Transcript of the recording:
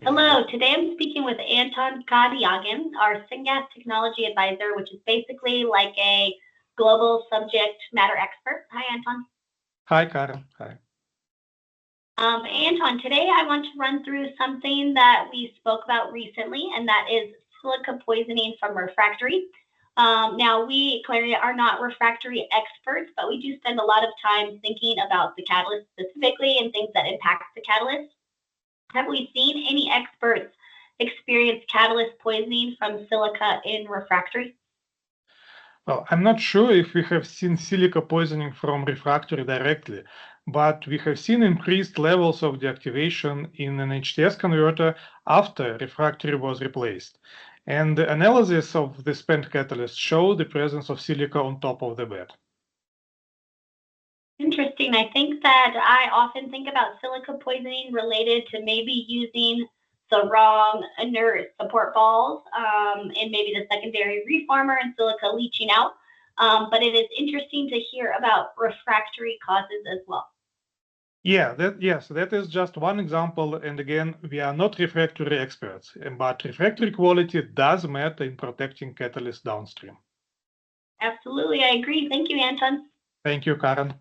Hello, today I'm speaking with Anton Kariagin, our Syngas technology advisor, which is basically like a global subject matter expert. Hi, Anton. Hi, Karen. Hi. Anton, today I want to run through something that we spoke about recently, and that is silica poisoning from refractory. Now, we, Clariant, are not refractory experts, but we do spend a lot of time thinking about the catalyst specifically and things that impact the catalyst. Have we seen any experts experience catalyst poisoning from silica in refractory? Well, I'm not sure if we have seen silica poisoning from refractory directly, but we have seen increased levels of deactivation in an HTS converter after refractory was replaced. And the analysis of the spent catalyst show the presence of silica on top of the bed. Interesting. I think that I often think about silica poisoning related to maybe using the wrong inert support balls and maybe the secondary reformer and silica leaching out. But it is interesting to hear about refractory causes as well. Yeah, that is just one example. And again, we are not refractory experts, but refractory quality does matter in protecting catalyst downstream. Absolutely, I agree. Thank you, Anton. Thank you, Karen.